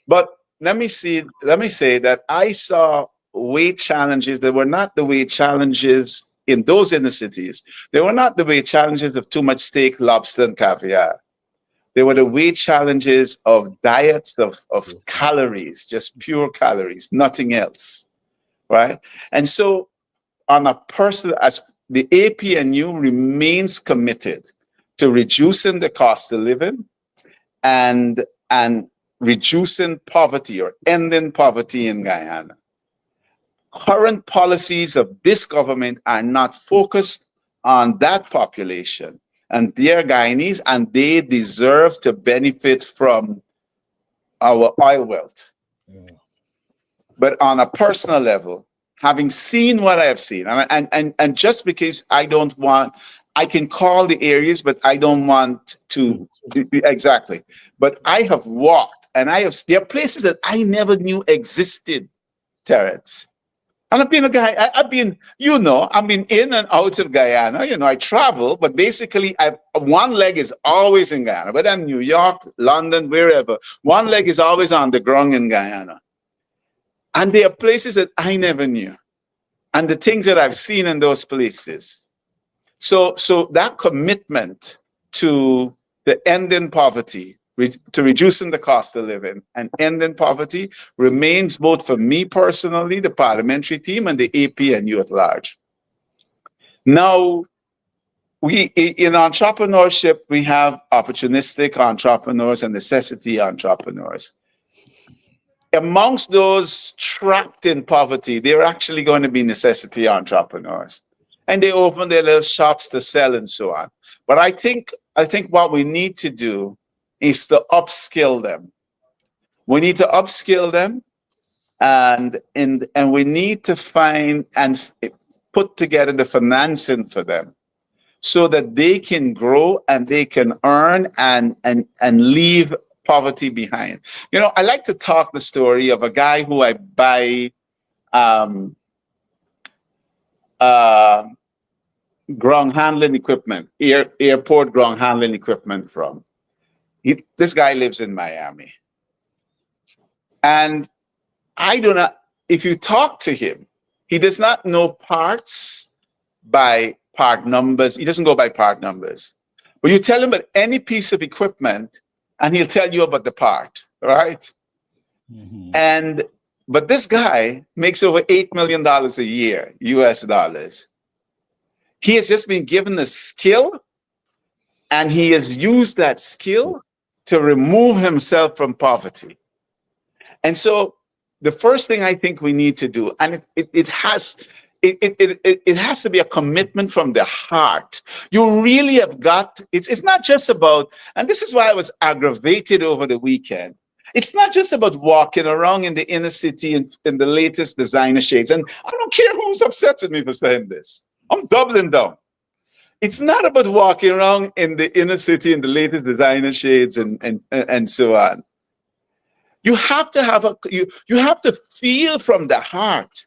But let me say that I saw weight challenges that were not the weight challenges in those inner cities. They were not the weight challenges of too much steak, lobster, and caviar. They were the weight challenges of diets of calories, just pure calories, nothing else, right? And so on a personal, as the APNU remains committed to reducing the cost of living and reducing poverty or ending poverty in Guyana. Current policies of this government are not focused on that population, and they're Guyanese, and they deserve to benefit from our oil wealth. Yeah. But on a personal level, having seen what I have seen, and just because I can call the areas, but I don't want to exactly. But I have walked, and there are places that I never knew existed, Terrence. And I've been a guy, I've been in and out of Guyana. You know, I travel, but basically one leg is always in Guyana, whether I'm New York, London, wherever. One leg is always on the ground in Guyana. And there are places that I never knew. And the things that I've seen in those places. So that commitment to the ending poverty, to reducing the cost of living and ending poverty remains both for me personally, the parliamentary team, and the APNU at large. Now, in entrepreneurship, we have opportunistic entrepreneurs and necessity entrepreneurs. Amongst those trapped in poverty, they're actually going to be necessity entrepreneurs. And they open their little shops to sell and so on. But I think what we need to do is to upskill them. We need to upskill them and we need to find and put together the financing for them so that they can grow and they can earn and leave poverty behind. You know, I like to talk the story of a guy who I buy ground handling equipment, airport ground handling equipment from. This guy lives in Miami. And I do not, if you talk to him, he does not know parts by part numbers. He doesn't go by part numbers. But you tell him about any piece of equipment and he'll tell you about the part, right? Mm-hmm. But this guy makes over $8 million a year, US dollars. He has just been given a skill and he has used that skill to remove himself from poverty. And so the first thing I think we need to do, and it has to be a commitment from the heart. You really have got, it's not just about, and this is why I was aggravated over the weekend. It's not just about walking around in the inner city in the latest designer shades. And I don't care who's upset with me for saying this. I'm doubling down. It's not about walking around in the inner city in the latest designer shades and so on. You have to you have to feel from the heart.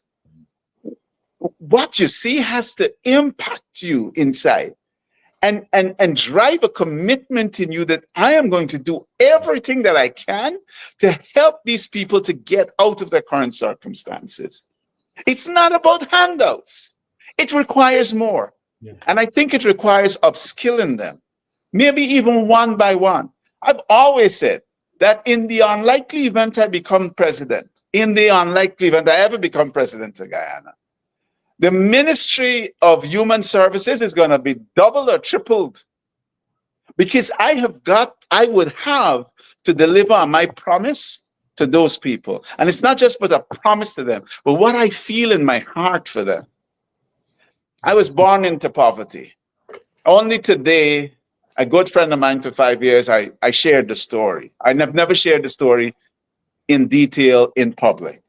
What you see has to impact you inside and drive a commitment in you that I am going to do everything that I can to help these people to get out of their current circumstances. It's not about handouts. It requires more. Yeah. And I think it requires upskilling them, maybe even one by one. I've always said that in the unlikely event I become president, in the unlikely event I ever become president of Guyana, the Ministry of Human Services is going to be doubled or tripled, because I would have to deliver on my promise to those people. And it's not just but a promise to them, but what I feel in my heart for them. I was born into poverty. Only today, a good friend of mine for 5 years, I shared the story. I've never shared the story in detail in public.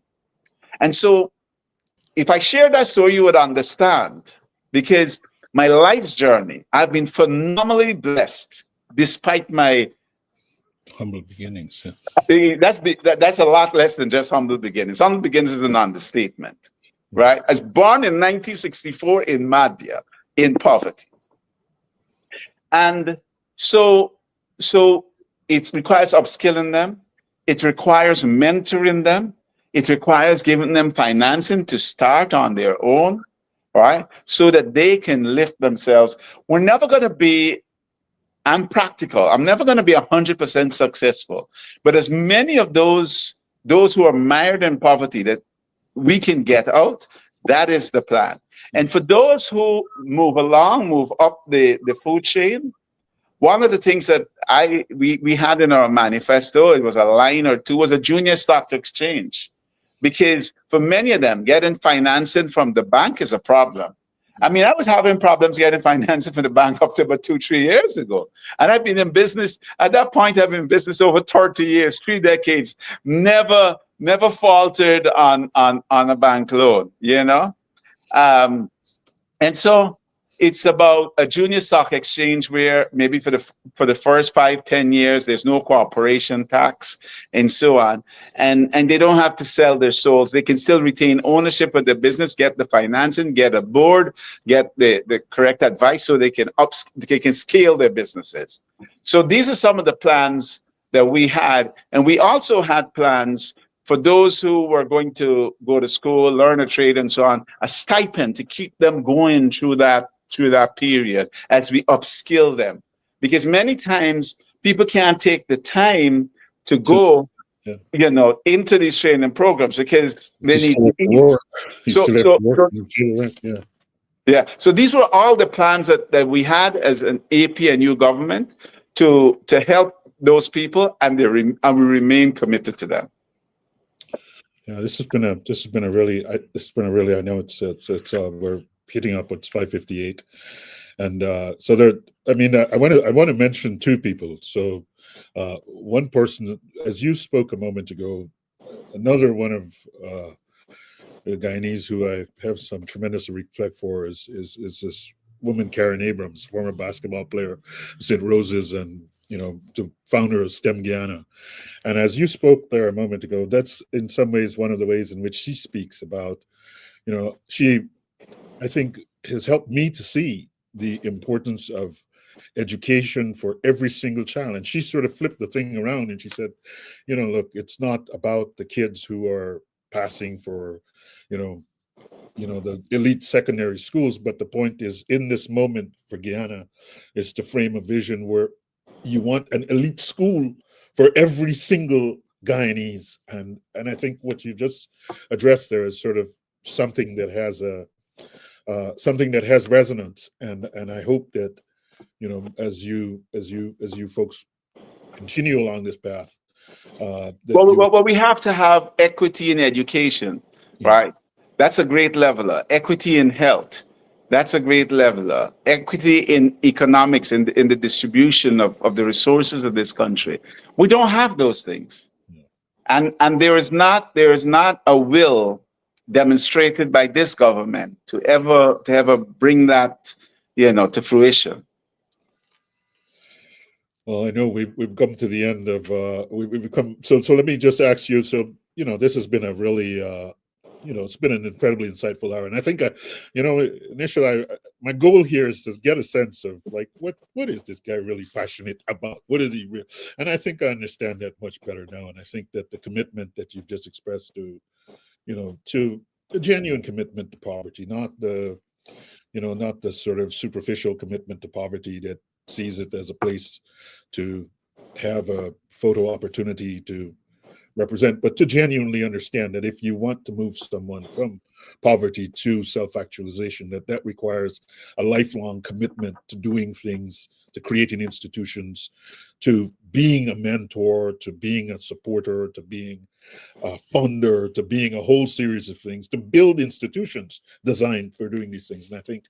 And so if I share that story, you would understand, because my life's journey, I've been phenomenally blessed despite my Humble beginnings. Yeah. that's a lot less than just humble beginnings. Humble beginnings is an understatement, right? I was born in 1964 in Madhya, in poverty. And so it requires upskilling them. It requires mentoring them. It requires giving them financing to start on their own, right? So that they can lift themselves. We're never going to be, I'm practical. I'm never going to be 100% successful. But as many of those who are mired in poverty that we can get out, that is the plan. And for those who move up the food chain, one of the things that we had in our manifesto, it was a line or two, was a junior stock exchange. Because for many of them, getting financing from the bank is a problem. I mean, I was having problems getting financing from the bank up to about 2-3 years ago. And I've been in business, at that point, I've been in business over 30 years, 3 decades, never faltered on a bank loan, you know? And so it's about a junior stock exchange where maybe for the first 5-10 years, there's no corporation tax and so on. And they don't have to sell their souls. They can still retain ownership of the business, get the financing, get a board, get the correct advice so they can scale their businesses. So these are some of the plans that we had. And we also had plans for those who were going to go to school, learn a trade and so on, a stipend to keep them going through that period as we upskill them. Because many times people can't take the time to go, into these training programs because they need to eat. So these were all the plans that we had as an APNU government to help those people, and we remain committed to them. Yeah, this has been a really, I know it's we're hitting up, it's 5:58. And so there, I mean, I want to mention 2 people. So one person, as you spoke a moment ago, another one of the Guyanese who I have some tremendous respect for is this woman, Karen Abrams, former basketball player, St. Roses, and the founder of STEM Guyana. And as you spoke there a moment ago, that's in some ways one of the ways in which she speaks about, she, I think, has helped me to see the importance of education for every single child. And she sort of flipped the thing around and she said, look, it's not about the kids who are passing for, the elite secondary schools, but the point is, in this moment for Guyana, is to frame a vision where you want an elite school for every single Guyanese. And I think what you just addressed there is sort of something that has resonance, and I hope that as you folks continue along this path. Well, we have to have equity in education, right? That's a great leveler. Equity in health, that's a great leveler. Equity in economics, in the distribution of the resources of this country. We don't have those things, and there is not a will demonstrated by this government to ever bring that to fruition. Well, I know we've come to the end of we've come. So let me just ask you. So this has been a really it's been an incredibly insightful hour, and I think initially my goal here is to get a sense of like what is this guy really passionate about? What is he real? And I think I understand that much better now, and I think that the commitment that you've just expressed to a genuine commitment to poverty, not the, not the sort of superficial commitment to poverty that sees it as a place to have a photo opportunity to represent, but to genuinely understand that if you want to move someone from poverty to self-actualization, that requires a lifelong commitment to doing things, to creating institutions, to being a mentor, to being a supporter, to being a funder, to being a whole series of things, to build institutions designed for doing these things. And I think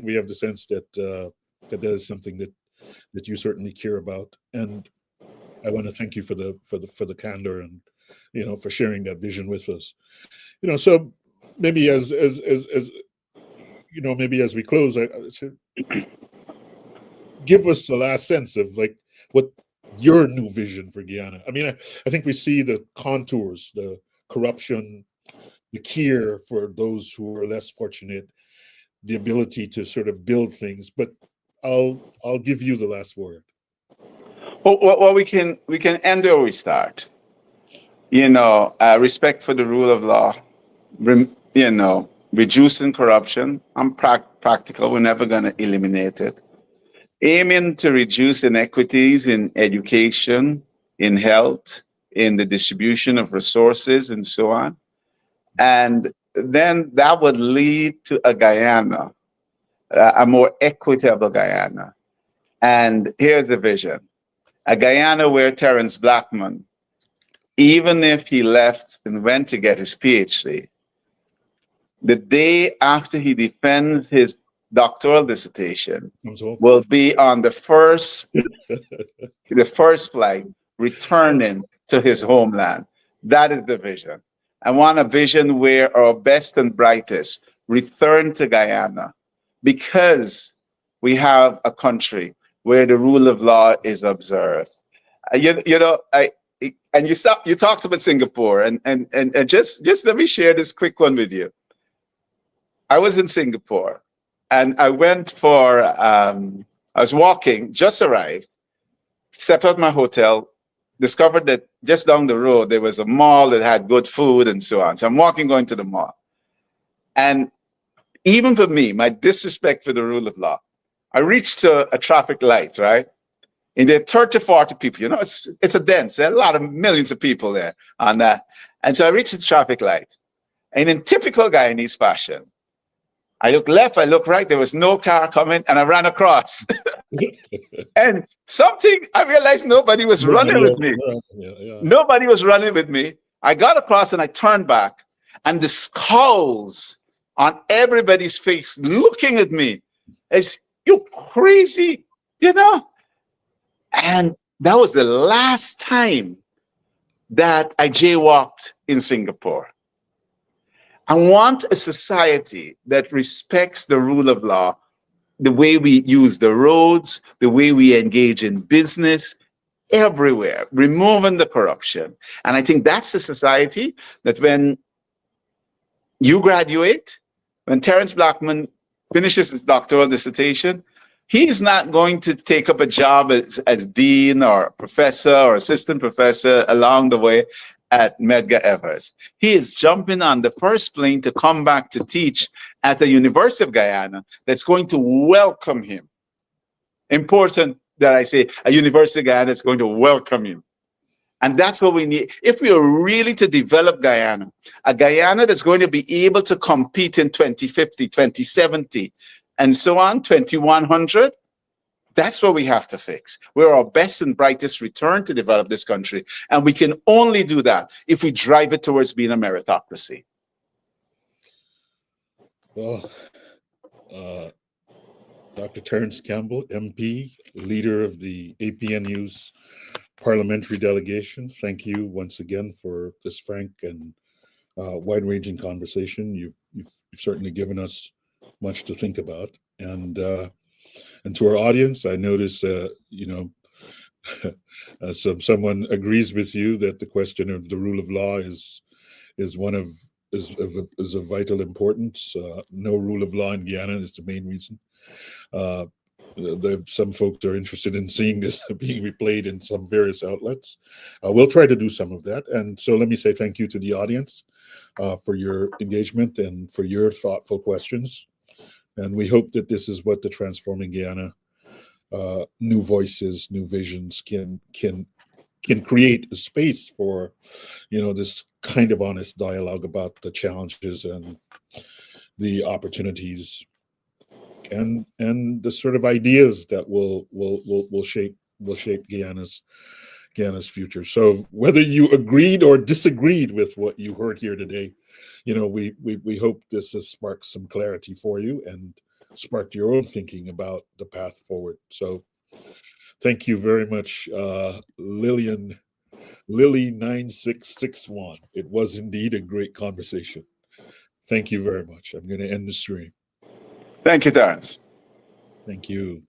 we have the sense that that is something that you certainly care about. And I want to thank you for the candor and for sharing that vision with us. So maybe as maybe as we close, give us the last sense of like what your new vision for Guyana. I mean, I think we see the contours, the corruption, the care for those who are less fortunate, the ability to sort of build things. But I'll give you the last word. Well, we can end where we start. Respect for the rule of law. Reducing corruption. I'm practical. We're never going to eliminate it. Aiming to reduce inequities in education, in health, in the distribution of resources, and so on. And then that would lead to a Guyana, a more equitable Guyana. And here's the vision. A Guyana where Terrence Blackman, even if he left and went to get his PhD, the day after he defends his doctoral dissertation will be on the first flight returning to his homeland. That is the vision. I want a vision where our best and brightest return to Guyana because we have a country where the rule of law is observed. You talked about Singapore, and just let me share this quick one with you. I was in Singapore, and I went for I was walking, just arrived, stepped out my hotel, discovered that just down the road there was a mall that had good food and so on. So I'm walking, going to the mall, and even for me, my disrespect for the rule of law, I reached a traffic light, right? And there are 30, 40 people, it's a dense, there are a lot of millions of people there on that. And so I reached the traffic light. And in typical Guyanese fashion, I look left, I look right, there was no car coming, and I ran across. And I realized nobody was running with me. Nobody was running with me. I got across and I turned back, and the skulls on everybody's face looking at me as, you crazy, And that was the last time that I jaywalked in Singapore. I want a society that respects the rule of law, the way we use the roads, the way we engage in business, everywhere, removing the corruption. And I think that's the society that when you graduate, when Terrence Blackman finishes his doctoral dissertation, he's not going to take up a job as dean or professor or assistant professor along the way at Medgar Evers. He is jumping on the first plane to come back to teach at the University of Guyana that's going to welcome him. Important that I say a University of Guyana is going to welcome him. And that's what we need. If we are really to develop Guyana, a Guyana that's going to be able to compete in 2050, 2070, and so on, 2100, that's what we have to fix. Where our best and brightest return to develop this country. And we can only do that if we drive it towards being a meritocracy. Well, Dr. Terrence Campbell, MP, leader of the APNU's Parliamentary Delegation, thank you once again for this frank and wide-ranging conversation. You've certainly given us much to think about. And to our audience, I notice, someone agrees with you that the question of the rule of law is of vital importance. No rule of law in Guyana is the main reason. Some folks are interested in seeing this being replayed in some various outlets. We'll try to do some of that. And so let me say thank you to the audience. for your engagement and for your thoughtful questions. And we hope that this is what the Transforming Guyana new voices, new visions can create a space for, this kind of honest dialogue about the challenges and the opportunities and the sort of ideas that will shape Guyana's future. So whether you agreed or disagreed with what you heard here today, we hope this has sparked some clarity for you and sparked your own thinking about the path forward. So thank you very much, Lily 9661. It was indeed a great conversation. Thank you very much. I'm going to end the stream. Thank you, Terrence. Thank you.